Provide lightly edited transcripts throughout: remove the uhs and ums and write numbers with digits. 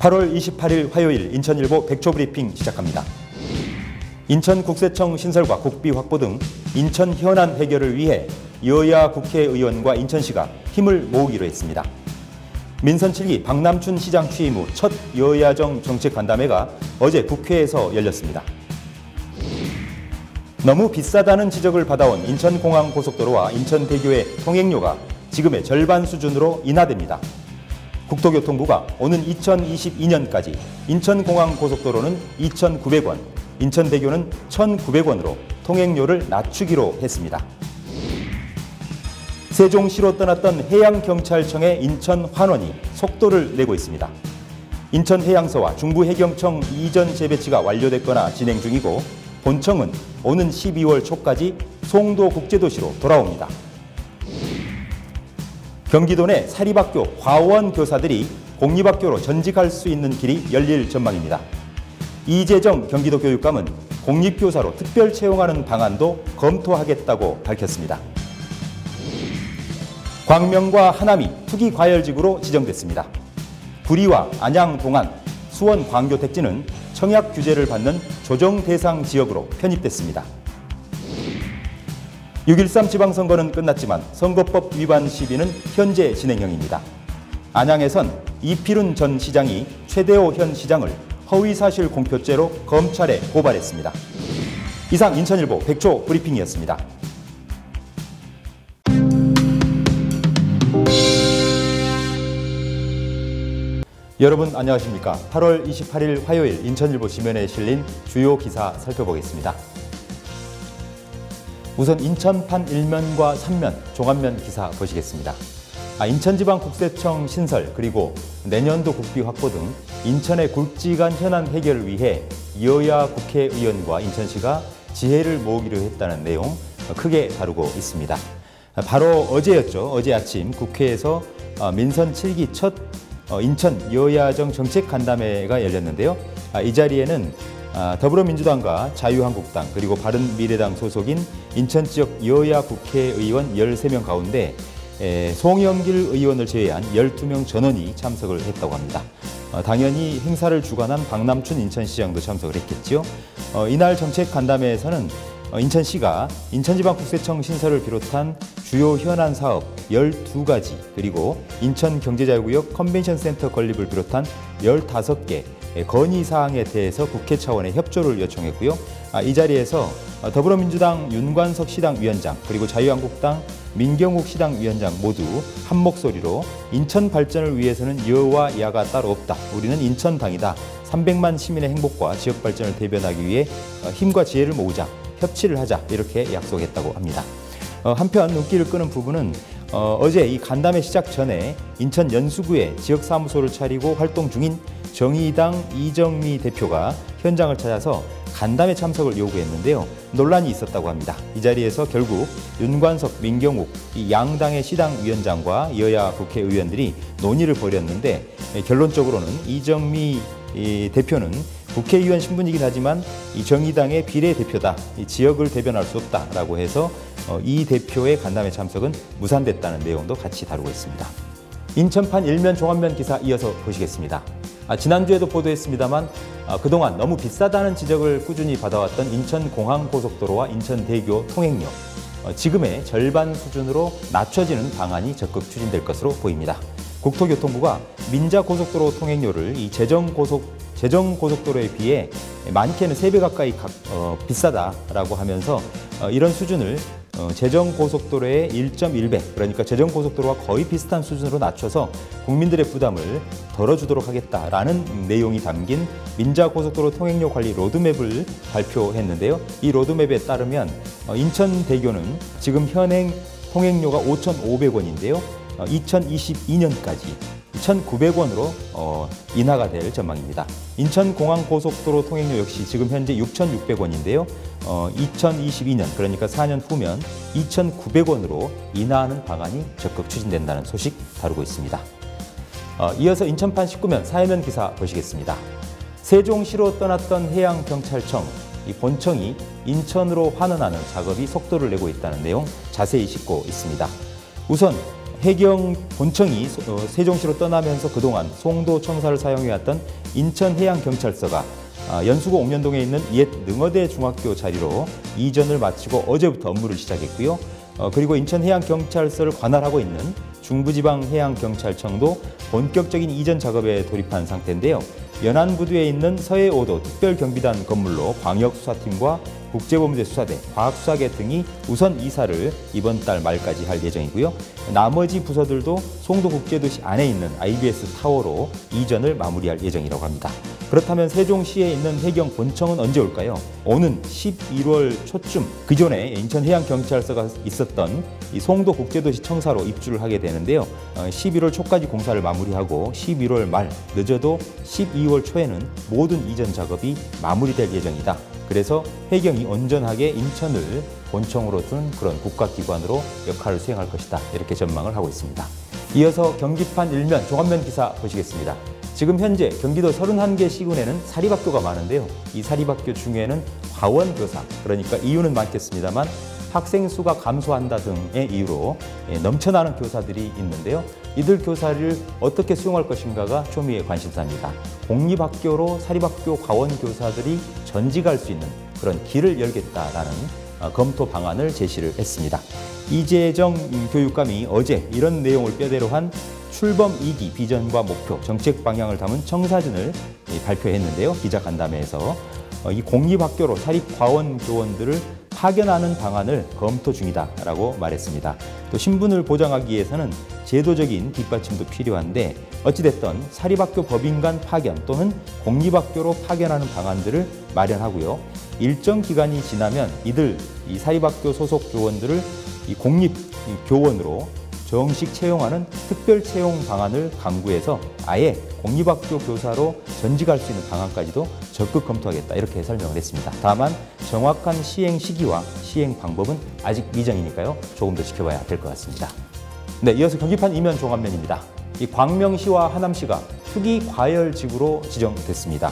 8월 28일 화요일 인천일보 백초브리핑 시작합니다. 인천국세청 신설과 국비 확보 등 인천 현안 해결을 위해 여야 국회의원과 인천시가 힘을 모으기로 했습니다. 민선 7기 박남춘 시장 취임 후 첫 여야정 정책 간담회가 어제 국회에서 열렸습니다. 너무 비싸다는 지적을 받아온 인천공항고속도로와 인천대교의 통행료가 지금의 절반 수준으로 인하됩니다. 국토교통부가 오는 2022년까지 인천공항고속도로는 2,900원, 인천대교는 1,900원으로 통행료를 낮추기로 했습니다. 세종시로 떠났던 해양경찰청의 인천환원이 속도를 내고 있습니다. 인천해양서와 중부해경청 이전 재배치가 완료됐거나 진행 중이고 본청은 오는 12월 초까지 송도국제도시로 돌아옵니다. 경기도 내 사립학교 과원 교사들이 공립학교로 전직할 수 있는 길이 열릴 전망입니다. 이재정 경기도 교육감은 공립교사로 특별 채용하는 방안도 검토하겠다고 밝혔습니다. 광명과 하남이 투기과열지구로 지정됐습니다. 구리와 안양, 동안, 수원, 광교, 택지는 청약 규제를 받는 조정 대상 지역으로 편입됐습니다. 6.13 지방선거는 끝났지만 선거법 위반 시비는 현재 진행형입니다. 안양에선 이필훈 전 시장이 최대호 현 시장을 허위사실 공표죄로 검찰에 고발했습니다. 이상 인천일보 백초 브리핑이었습니다. 여러분 안녕하십니까? 8월 28일 화요일 인천일보 지면에 실린 주요 기사 살펴보겠습니다. 우선 인천판 1면과 3면, 종합면 기사 보시겠습니다. 인천지방국세청 신설 그리고 내년도 국비 확보 등 인천의 굵직한 현안 해결을 위해 여야 국회의원과 인천시가 지혜를 모으기로 했다는 내용 크게 다루고 있습니다. 바로 어제였죠. 어제 아침 국회에서 민선 7기 첫 인천 여야정 정책 간담회가 열렸는데요. 이 자리에는 더불어민주당과 자유한국당 그리고 바른미래당 소속인 인천 지역 여야 국회의원 13명 가운데 송영길 의원을 제외한 12명 전원이 참석을 했다고 합니다. 당연히 행사를 주관한 박남춘 인천시장도 참석을 했겠죠. 이날 정책 간담회에서는 인천시가 인천지방국세청 신설을 비롯한 주요 현안 사업 12가지 그리고 인천경제자유구역 컨벤션센터 건립을 비롯한 15개 건의사항에 대해서 국회 차원의 협조를 요청했고요. 이 자리에서 더불어민주당 윤관석 시당위원장 그리고 자유한국당 민경욱 시당위원장 모두 한 목소리로 인천 발전을 위해서는 여와 야가 따로 없다. 우리는 인천당이다. 300만 시민의 행복과 지역 발전을 대변하기 위해 힘과 지혜를 모으자. 협치를 하자. 이렇게 약속했다고 합니다. 한편 눈길을 끄는 부분은 어제 이 간담회 시작 전에 인천 연수구에 지역사무소를 차리고 활동 중인 정의당 이정미 대표가 현장을 찾아서 간담회 참석을 요구했는데요. 논란이 있었다고 합니다. 이 자리에서 결국 윤관석, 민경욱 이 양당의 시당위원장과 여야 국회의원들이 논의를 벌였는데 결론적으로는 이정미 대표는 국회의원 신분이긴 하지만 이 정의당의 비례대표다. 이 지역을 대변할 수 없다라고 해서 이 대표의 간담회 참석은 무산됐다는 내용도 같이 다루고 있습니다. 인천판 1면 종합면 기사 이어서 보시겠습니다. 지난주에도 보도했습니다만 그동안 너무 비싸다는 지적을 꾸준히 받아왔던 인천공항고속도로와 인천대교 통행료 지금의 절반 수준으로 낮춰지는 방안이 적극 추진될 것으로 보입니다. 국토교통부가 민자고속도로 통행료를 이 제정고속도로에 비해 많게는 3배 가까이 비싸다라고 하면서 이런 수준을 제정고속도로의 1.1배 그러니까 제정고속도로와 거의 비슷한 수준으로 낮춰서 국민들의 부담을 덜어주도록 하겠다라는 내용이 담긴 민자고속도로 통행료 관리 로드맵을 발표했는데요. 이 로드맵에 따르면 인천대교는 지금 현행 통행료가 5,500원인데요. 2022년까지 1,900원으로 인하가 될 전망입니다. 인천공항고속도로 통행료 역시 지금 현재 6,600원인데요. 2022년 그러니까 4년 후면 2,900원으로 인하하는 방안이 적극 추진된다는 소식 다루고 있습니다. 이어서 인천판 19면 사회면 기사 보시겠습니다. 세종시로 떠났던 해양경찰청 이 본청이 인천으로 환원하는 작업이 속도를 내고 있다는 내용 자세히 싣고 있습니다. 우선 해경 본청이 세종시로 떠나면서 그동안 송도 청사를 사용해왔던 인천해양경찰서가 연수구 옥년동에 있는 옛 능어대 중학교 자리로 이전을 마치고 어제부터 업무를 시작했고요. 그리고 인천해양경찰서를 관할하고 있는 중부지방해양경찰청도 본격적인 이전 작업에 돌입한 상태인데요. 연안부두에 있는 서해오도 특별경비단 건물로 광역수사팀과 국제범죄 수사대, 과학수사계 등이 우선 이사를 이번 달 말까지 할 예정이고요. 나머지 부서들도 송도국제도시 안에 있는 IBS 타워로 이전을 마무리할 예정이라고 합니다. 그렇다면 세종시에 있는 해경 본청은 언제 올까요? 오는 11월 초쯤 기존에 인천해양경찰서가 있었던 이 송도국제도시 청사로 입주를 하게 되는데요. 11월 초까지 공사를 마무리하고 11월 말, 늦어도 12월 초에는 모든 이전 작업이 마무리될 예정이다. 그래서 해경이 온전하게 인천을 본청으로 둔 그런 국가기관으로 역할을 수행할 것이다. 이렇게 전망을 하고 있습니다. 이어서 경기판 일면 종합면 기사 보시겠습니다. 지금 현재 경기도 31개 시군에는 사립학교가 많은데요. 이 사립학교 중에는 과원교사, 그러니까 이유는 많겠습니다만 학생 수가 감소한다 등의 이유로 넘쳐나는 교사들이 있는데요. 이들 교사를 어떻게 수용할 것인가가 초미의 관심사입니다. 공립학교로 사립학교 과원교사들이 전직할 수 있는 그런 길을 열겠다라는 검토 방안을 제시를 했습니다. 이재정 교육감이 어제 이런 내용을 뼈대로 한 출범 2기 비전과 목표, 정책 방향을 담은 청사진을 발표했는데요. 기자간담회에서 이 공립학교로 사립과원 교원들을 파견하는 방안을 검토 중이다라고 말했습니다. 또 신분을 보장하기 위해서는 제도적인 뒷받침도 필요한데 어찌됐든 사립학교 법인간 파견 또는 공립학교로 파견하는 방안들을 마련하고요. 일정 기간이 지나면 이 사립학교 소속 교원들을 이 공립 교원으로 정식 채용하는 특별 채용 방안을 강구해서 아예 공립학교 교사로 전직할 수 있는 방안까지도 적극 검토하겠다 이렇게 설명을 했습니다. 다만 정확한 시행 시기와 시행 방법은 아직 미정이니까요. 조금 더 지켜봐야 될 것 같습니다. 네, 이어서 경기판 이면 종합면입니다. 이 광명시와 하남시가 투기과열지구로 지정됐습니다.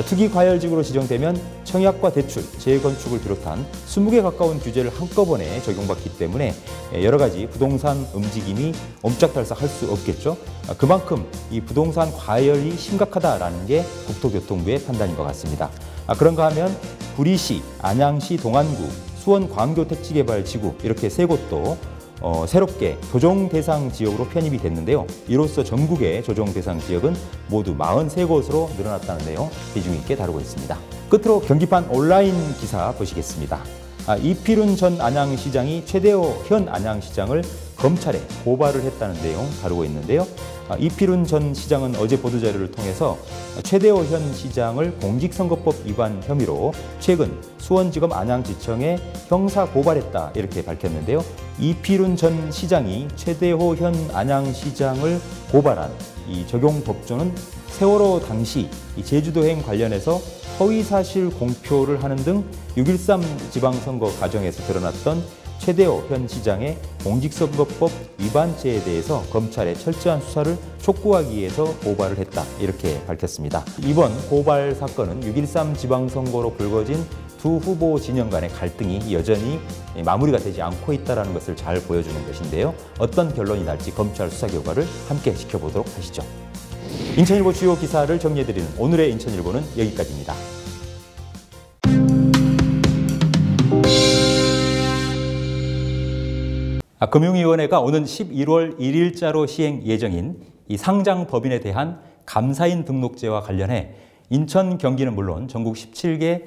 투기과열지구로 지정되면 청약과 대출, 재건축을 비롯한 20개 가까운 규제를 한꺼번에 적용받기 때문에 여러 가지 부동산 움직임이 옴짝달싹할 수 없겠죠. 그만큼 이 부동산 과열이 심각하다라는 게 국토교통부의 판단인 것 같습니다. 그런가 하면 구리시, 안양시 동안구, 수원 광교택지개발지구 이렇게 세 곳도 새롭게 조정 대상 지역으로 편입이 됐는데요. 이로써 전국의 조정 대상 지역은 모두 43곳으로 늘어났다는 내용 비중 있게 다루고 있습니다. 끝으로 경기판 온라인 기사 보시겠습니다. 이필훈 전 안양시장이 최대호 현 안양시장을 검찰에 고발을 했다는 내용 다루고 있는데요. 이필훈 전 시장은 어제 보도자료를 통해서 최대호 현 시장을 공직선거법 위반 혐의로 최근 수원지검 안양지청에 형사 고발했다 이렇게 밝혔는데요. 이필훈 전 시장이 최대호 현 안양시장을 고발한 이 적용 법조는 세월호 당시 이 제주도행 관련해서 허위사실 공표를 하는 등 6.13 지방선거 과정에서 드러났던 최대호 현 시장의 공직선거법 위반죄에 대해서 검찰에 철저한 수사를 촉구하기 위해서 고발을 했다 이렇게 밝혔습니다. 이번 고발 사건은 6.13 지방선거로 불거진 두 후보 진영 간의 갈등이 여전히 마무리가 되지 않고 있다는 것을 잘 보여주는 것인데요. 어떤 결론이 날지 검찰 수사 결과를 함께 지켜보도록 하시죠. 인천일보 주요 기사를 정리해드리는 오늘의 인천일보는 여기까지입니다. 금융위원회가 오는 11월 1일자로 시행 예정인 이 상장법인에 대한 감사인 등록제와 관련해 인천, 경기는 물론 전국 17개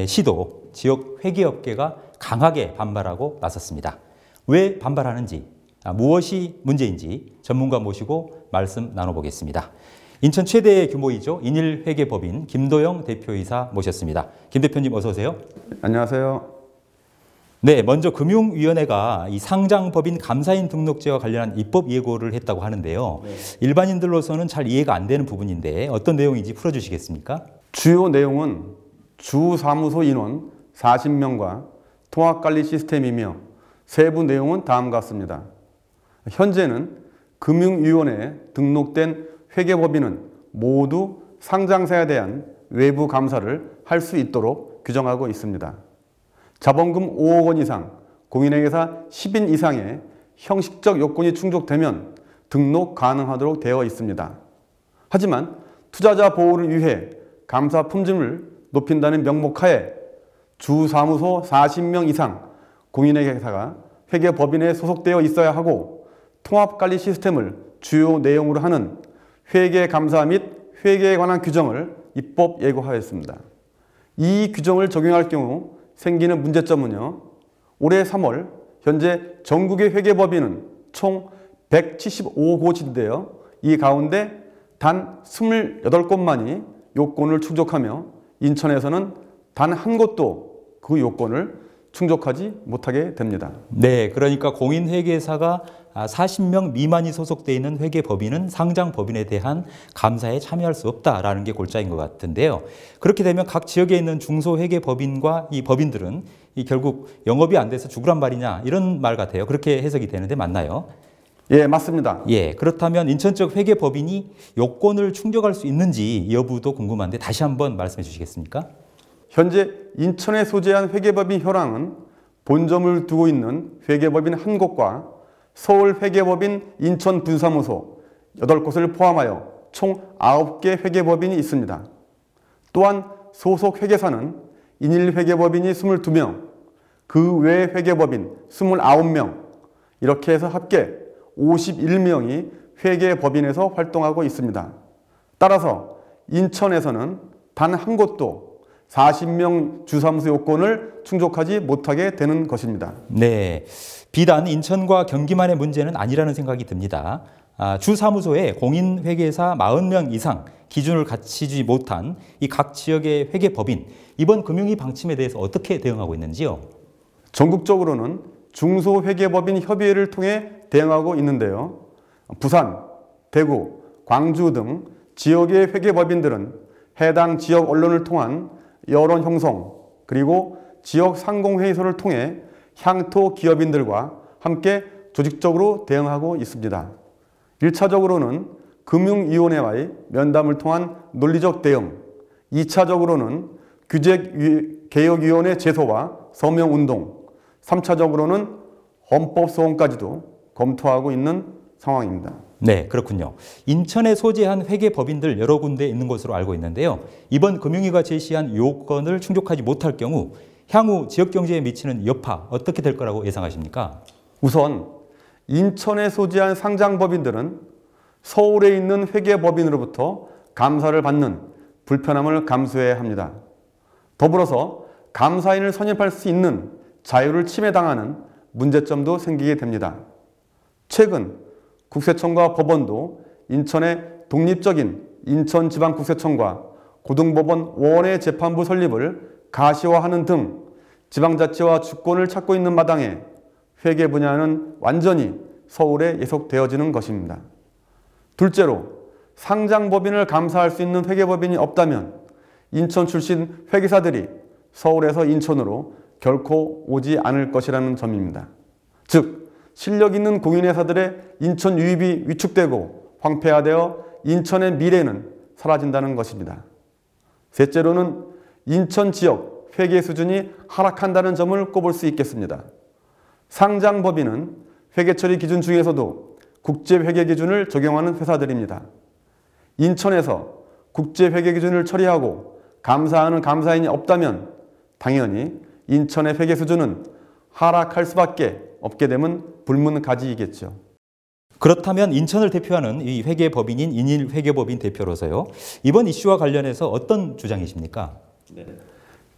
시도, 지역 회계업계가 강하게 반발하고 나섰습니다. 왜 반발하는지, 무엇이 문제인지 전문가 모시고 말씀 나눠보겠습니다. 인천 최대의 규모이죠. 인일회계법인 김도영 대표이사 모셨습니다. 김 대표님 어서 오세요. 안녕하세요. 네, 먼저 금융위원회가 이 상장법인 감사인 등록제와 관련한 입법 예고를 했다고 하는데요. 네. 일반인들로서는 잘 이해가 안 되는 부분인데 어떤 내용인지 풀어주시겠습니까? 주요 내용은 주 사무소 인원 40명과 통합관리 시스템이며 세부 내용은 다음과 같습니다. 현재는 금융위원회에 등록된 회계법인은 모두 상장사에 대한 외부 감사를 할 수 있도록 규정하고 있습니다. 자본금 5억 원 이상, 공인회계사 10인 이상의 형식적 요건이 충족되면 등록 가능하도록 되어 있습니다. 하지만 투자자 보호를 위해 감사 품질을 높인다는 명목하에 주사무소 40명 이상 공인회계사가 회계법인에 소속되어 있어야 하고 통합관리 시스템을 주요 내용으로 하는 회계감사 및 회계에 관한 규정을 입법 예고하였습니다. 이 규정을 적용할 경우 생기는 문제점은요. 올해 3월 현재 전국의 회계법인은 총 175곳인데요. 이 가운데 단 28곳만이 요건을 충족하며 인천에서는 단 한 곳도 그 요건을 충족하지 못하게 됩니다. 네, 그러니까 공인회계사가 40명 미만이 소속되어 있는 회계법인은 상장법인에 대한 감사에 참여할 수 없다라는 게 골자인 것 같은데요. 그렇게 되면 각 지역에 있는 중소회계법인과 이 법인들은 결국 영업이 안 돼서 죽으란 말이냐 이런 말 같아요. 그렇게 해석이 되는데 맞나요? 예, 맞습니다. 예, 그렇다면 인천 쪽 회계법인이 요건을 충족할 수 있는지 여부도 궁금한데 다시 한번 말씀해 주시겠습니까? 현재 인천에 소재한 회계법인 혈항은 본점을 두고 있는 회계법인 한 곳과 서울 회계법인 인천 분사무소 8곳을 포함하여 총 9개 회계법인이 있습니다. 또한 소속 회계사는 인일 회계법인이 22명, 그 외 회계법인 29명, 이렇게 해서 합계 51명이 회계법인에서 활동하고 있습니다. 따라서 인천에서는 단 한 곳도 40명 주사무소 요건을 충족하지 못하게 되는 것입니다. 네, 비단 인천과 경기만의 문제는 아니라는 생각이 듭니다. 주사무소에 공인회계사 40명 이상 기준을 갖추지 못한 이 각 지역의 회계법인, 이번 금융위 방침에 대해서 어떻게 대응하고 있는지요? 전국적으로는 중소회계법인 협의회를 통해 대응하고 있는데요. 부산, 대구, 광주 등 지역의 회계법인들은 해당 지역 언론을 통한 여론 형성, 그리고 지역 상공회의소를 통해 향토 기업인들과 함께 조직적으로 대응하고 있습니다. 1차적으로는 금융위원회와의 면담을 통한 논리적 대응, 2차적으로는 규제개혁위원회 제소와 서명운동, 3차적으로는 헌법소원까지도 검토하고 있는 상황입니다. 네, 그렇군요. 인천에 소재한 회계법인들 여러 군데 있는 것으로 알고 있는데요. 이번 금융위가 제시한 요건을 충족하지 못할 경우 향후 지역경제에 미치는 여파 어떻게 될 거라고 예상하십니까? 우선 인천에 소재한 상장법인들은 서울에 있는 회계법인으로부터 감사를 받는 불편함을 감수해야 합니다. 더불어서 감사인을 선임할 수 있는 자유를 침해당하는 문제점도 생기게 됩니다. 최근 국세청과 법원도 인천의 독립적인 인천지방국세청과 고등법원 원외 재판부 설립을 가시화하는 등 지방자치와 주권을 찾고 있는 마당에 회계 분야는 완전히 서울에 예속되어지는 것입니다. 둘째로 상장법인을 감사할 수 있는 회계법인이 없다면 인천 출신 회계사들이 서울에서 인천으로 결코 오지 않을 것이라는 점입니다. 즉 실력 있는 공인회사들의 인천 유입이 위축되고 황폐화되어 인천의 미래는 사라진다는 것입니다. 셋째로는 인천 지역 회계 수준이 하락한다는 점을 꼽을 수 있겠습니다. 상장법인은 회계처리 기준 중에서도 국제회계 기준을 적용하는 회사들입니다. 인천에서 국제회계 기준을 처리하고 감사하는 감사인이 없다면 당연히 인천의 회계 수준은 하락할 수밖에 없게 되면 불문가지이겠죠. 그렇다면 인천을 대표하는 이 회계법인인 인일 회계법인 대표로서요. 이번 이슈와 관련해서 어떤 주장이십니까?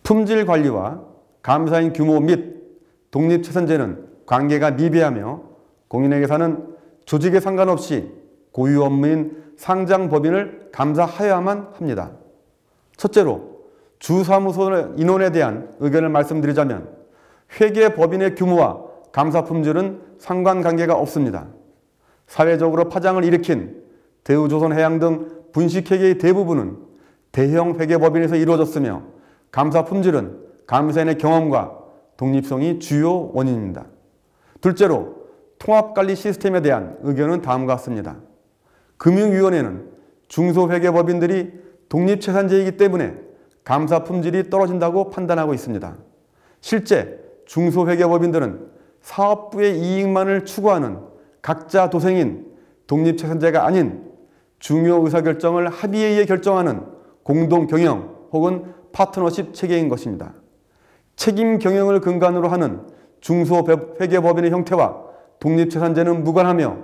품질 관리와 감사인 규모 및 독립채선제는 관계가 미비하며 공인회계사는 조직에 상관없이 고유 업무인 상장법인을 감사하여야만 합니다. 첫째로 주사무소 인원에 대한 의견을 말씀드리자면 회계법인의 규모와 감사 품질은 상관관계가 없습니다. 사회적으로 파장을 일으킨 대우조선해양 등 분식회계의 대부분은 대형 회계법인에서 이루어졌으며 감사 품질은 감사인의 경험과 독립성이 주요 원인입니다. 둘째로 통합관리 시스템에 대한 의견은 다음과 같습니다. 금융위원회는 중소회계법인들이 독립채산제이기 때문에 감사 품질이 떨어진다고 판단하고 있습니다. 실제 중소회계법인들은 사업부의 이익만을 추구하는 각자 도생인 독립채선제가 아닌 중요 의사결정을 합의에 의해 결정하는 공동경영 혹은 파트너십 체계인 것입니다. 책임 경영을 근간으로 하는 중소회계법인의 형태와 독립채산제는 무관하며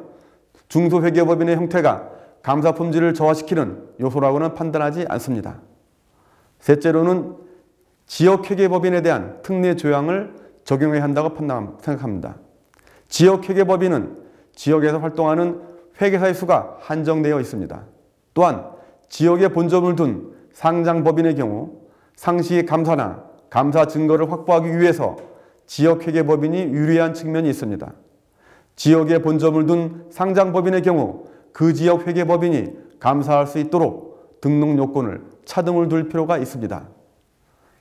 중소회계법인의 형태가 감사 품질을 저하시키는 요소라고는 판단하지 않습니다. 셋째로는 지역회계법인에 대한 특례 조항을 적용해야 한다고 생각합니다. 지역회계법인은 지역에서 활동하는 회계사의 수가 한정되어 있습니다. 또한 지역에 본점을 둔 상장법인의 경우 상시 감사나 감사 증거를 확보하기 위해서 지역회계법인이 유리한 측면이 있습니다. 지역에 본점을 둔 상장법인의 경우 그 지역 회계법인이 감사할 수 있도록 등록 요건을 차등을 둘 필요가 있습니다.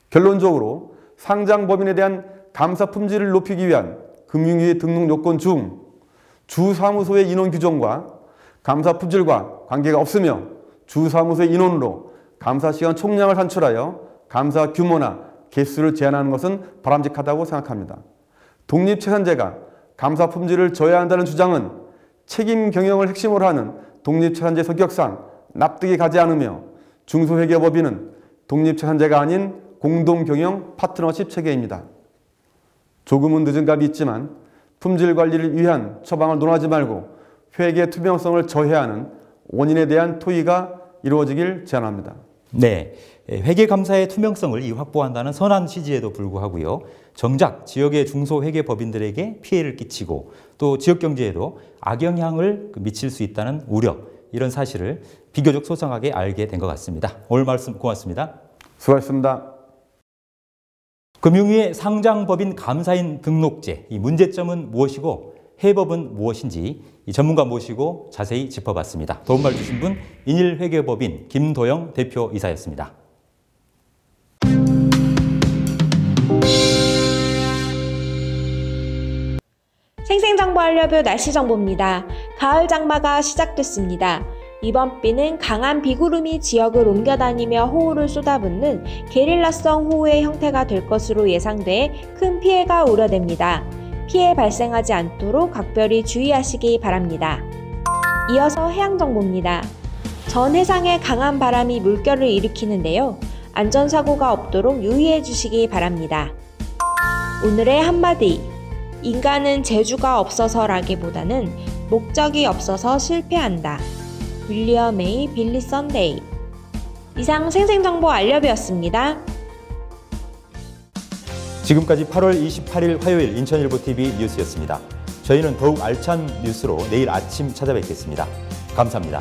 결론적으로 상장법인에 대한 감사 품질을 높이기 위한 금융위 등록 요건 중 주사무소의 인원 규정과 감사 품질과 관계가 없으며 주사무소의 인원으로 감사 시간 총량을 산출하여 감사 규모나 개수를 제한하는 것은 바람직하다고 생각합니다. 독립채산제가 감사 품질을 저해한다는 주장은 책임 경영을 핵심으로 하는 독립채산제 성격상 납득이 가지 않으며 중소회계법인은 독립채산제가 아닌 공동경영 파트너십 체계입니다. 조금은 늦은 감이 있지만 품질 관리를 위한 처방을 논하지 말고 회계 투명성을 저해하는 원인에 대한 토의가 이루어지길 제안합니다. 네, 회계감사의 투명성을 확보한다는 선한 취지에도 불구하고요. 정작 지역의 중소회계법인들에게 피해를 끼치고 또 지역경제에도 악영향을 미칠 수 있다는 우려, 이런 사실을 비교적 소상하게 알게 된 것 같습니다. 오늘 말씀 고맙습니다. 수고하셨습니다. 금융위의 상장법인 감사인 등록제, 이 문제점은 무엇이고 해법은 무엇인지 이 전문가 모시고 자세히 짚어봤습니다. 도움말 주신 분 인일회계법인 김도영 대표이사였습니다. 생생정보 알려뷰 날씨 정보입니다. 가을 장마가 시작됐습니다. 이번 비는 강한 비구름이 지역을 옮겨다니며 호우를 쏟아붓는 게릴라성 호우의 형태가 될 것으로 예상돼 큰 피해가 우려됩니다. 피해 발생하지 않도록 각별히 주의하시기 바랍니다. 이어서 해양정보입니다. 전 해상에 강한 바람이 물결을 일으키는데요. 안전사고가 없도록 유의해 주시기 바랍니다. 오늘의 한마디. 인간은 재주가 없어서라기보다는 목적이 없어서 실패한다. 윌리엄 A. 빌리 선데이. 이상 생생정보 알려뷰였습니다. 지금까지 8월 28일 화요일 인천일보TV 뉴스였습니다. 저희는 더욱 알찬 뉴스로 내일 아침 찾아뵙겠습니다. 감사합니다.